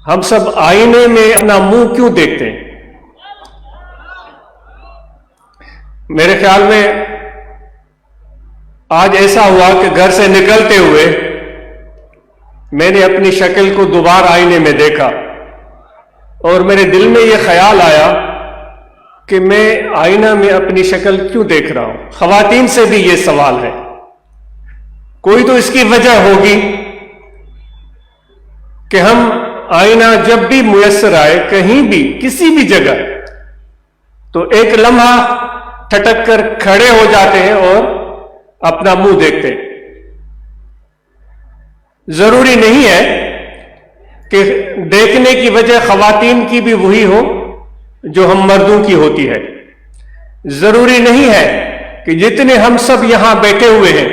ہم سب آئینے میں اپنا منہ کیوں دیکھتے ہیں؟ میرے خیال میں آج ایسا ہوا کہ گھر سے نکلتے ہوئے میں نے اپنی شکل کو دوبارہ آئینے میں دیکھا اور میرے دل میں یہ خیال آیا کہ میں آئینہ میں اپنی شکل کیوں دیکھ رہا ہوں۔ خواتین سے بھی یہ سوال ہے، کوئی تو اس کی وجہ ہوگی کہ ہم آئینہ جب بھی میسر آئے کہیں بھی کسی بھی جگہ تو ایک لمحہ ٹھٹک کر کھڑے ہو جاتے ہیں اور اپنا منہ دیکھتے ہیں۔ ضروری نہیں ہے کہ دیکھنے کی وجہ خواتین کی بھی وہی ہو جو ہم مردوں کی ہوتی ہے۔ ضروری نہیں ہے کہ جتنے ہم سب یہاں بیٹھے ہوئے ہیں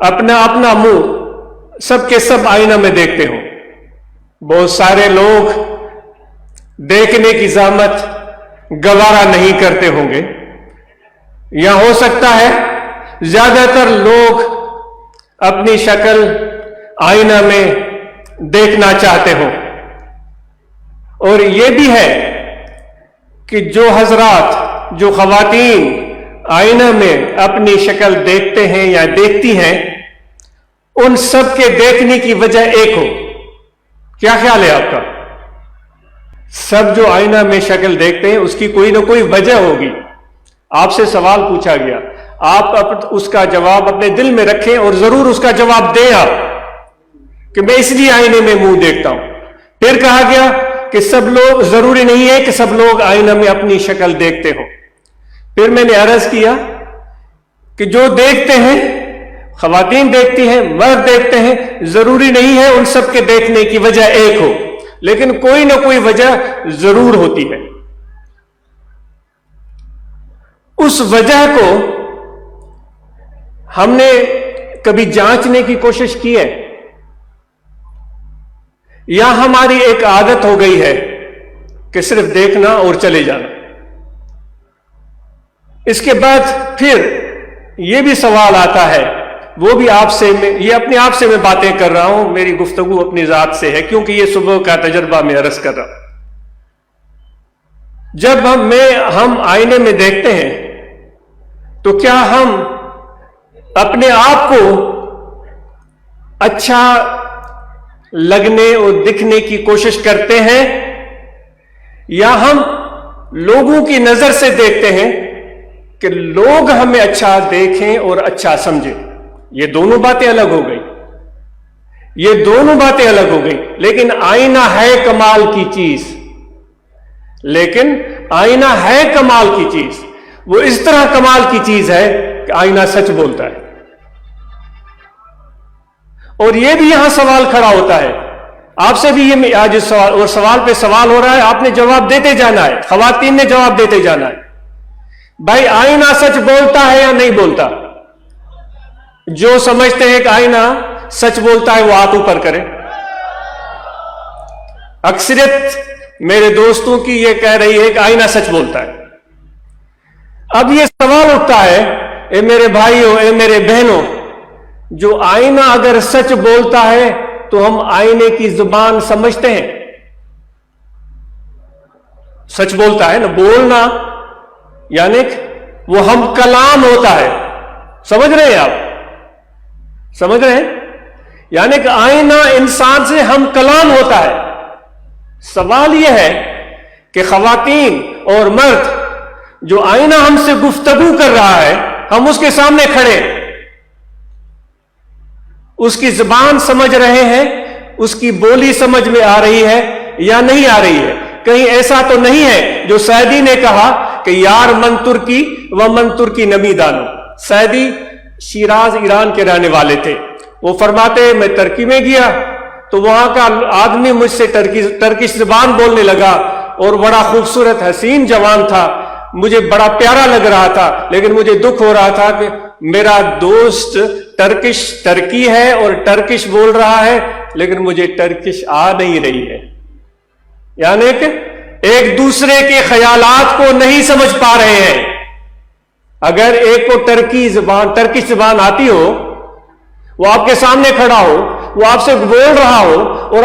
اپنا اپنا منہ سب کے سب آئینہ میں دیکھتے ہوں۔ بہت سارے لوگ دیکھنے کی زحمت گوارا نہیں کرتے ہوں گے، یا ہو سکتا ہے زیادہ تر لوگ اپنی شکل آئینہ میں دیکھنا چاہتے ہوں۔ اور یہ بھی ہے کہ جو حضرات، جو خواتین آئینہ میں اپنی شکل دیکھتے ہیں یا دیکھتی ہیں، ان سب کے دیکھنے کی وجہ ایک ہو۔ کیا خیال ہے آپ کا؟ سب جو آئینہ میں شکل دیکھتے ہیں اس کی کوئی نہ کوئی وجہ ہوگی۔ آپ سے سوال پوچھا گیا، آپ اس کا جواب اپنے دل میں رکھیں اور ضرور اس کا جواب دیں آپ کہ میں اس لیے آئینے میں منہ دیکھتا ہوں۔ پھر کہا گیا کہ سب لوگ، ضروری نہیں ہے کہ سب لوگ آئینہ میں اپنی شکل دیکھتے ہوں۔ پھر میں نے عرض کیا کہ جو دیکھتے ہیں، خواتین دیکھتی ہیں، مرد دیکھتے ہیں، ضروری نہیں ہے ان سب کے دیکھنے کی وجہ ایک ہو، لیکن کوئی نہ کوئی وجہ ضرور ہوتی ہے۔ اس وجہ کو ہم نے کبھی جانچنے کی کوشش کی ہے، یا ہماری ایک عادت ہو گئی ہے کہ صرف دیکھنا اور چلے جانا؟ اس کے بعد پھر یہ بھی سوال آتا ہے، وہ بھی آپ سے، یہ اپنے آپ سے میں باتیں کر رہا ہوں، میری گفتگو اپنی ذات سے ہے کیونکہ یہ صبح کا تجربہ میں عرض کر رہا ہوں۔ جب ہم آئینے میں دیکھتے ہیں تو کیا ہم اپنے آپ کو اچھا لگنے اور دکھنے کی کوشش کرتے ہیں، یا ہم لوگوں کی نظر سے دیکھتے ہیں کہ لوگ ہمیں اچھا دیکھیں اور اچھا سمجھیں؟ یہ دونوں باتیں الگ ہو گئی، یہ دونوں باتیں الگ ہو گئی۔ لیکن آئینہ ہے کمال کی چیز، لیکن آئینہ ہے کمال کی چیز، وہ اس طرح کمال کی چیز ہے کہ آئینہ سچ بولتا ہے۔ اور یہ بھی یہاں سوال کھڑا ہوتا ہے، آپ سے بھی یہ آج سوال اور سوال پہ سوال ہو رہا ہے، آپ نے جواب دیتے جانا ہے، خواتین نے جواب دیتے جانا ہے۔ بھائی آئینہ سچ بولتا ہے یا نہیں بولتا؟ جو سمجھتے ہیں کہ آئینہ سچ بولتا ہے وہ ہاتھ اوپر کرے۔ اکثریت میرے دوستوں کی یہ کہہ رہی ہے کہ آئینہ سچ بولتا ہے۔ اب یہ سوال اٹھتا ہے، اے میرے بھائیوں، اے میرے بہنوں، جو آئینہ اگر سچ بولتا ہے تو ہم آئینے کی زبان سمجھتے ہیں؟ سچ بولتا ہے نا، بولنا یعنی وہ ہم کلام ہوتا ہے، سمجھ رہے ہیں آپ؟ سمجھ رہے ہیں؟ یعنی کہ آئینہ انسان سے ہم کلام ہوتا ہے۔ سوال یہ ہے کہ خواتین اور مرد، جو آئینہ ہم سے گفتگو کر رہا ہے، ہم اس کے سامنے کھڑے، اس کی زبان سمجھ رہے ہیں، اس کی بولی سمجھ میں آ رہی ہے یا نہیں آ رہی ہے؟ کہیں ایسا تو نہیں ہے جو سعدی نے کہا کہ یار من ترکی و من ترکی نمی دانو۔ سعدی شیراز ایران کے رہنے والے تھے، وہ فرماتے میں ترکی میں گیا تو وہاں کا آدمی مجھ سے ترکش زبان بولنے لگا، اور بڑا خوبصورت حسین جوان تھا، مجھے بڑا پیارا لگ رہا تھا، لیکن مجھے دکھ ہو رہا تھا کہ میرا دوست ترکی ہے اور ٹرکش بول رہا ہے، لیکن مجھے ٹرکش آ نہیں رہی ہے۔ یعنی کہ ایک دوسرے کے خیالات کو نہیں سمجھ پا رہے ہیں۔ اگر ایک کو ٹرکش زبان آتی ہو، وہ آپ کے سامنے کھڑا ہو، وہ آپ سے بول رہا ہو اور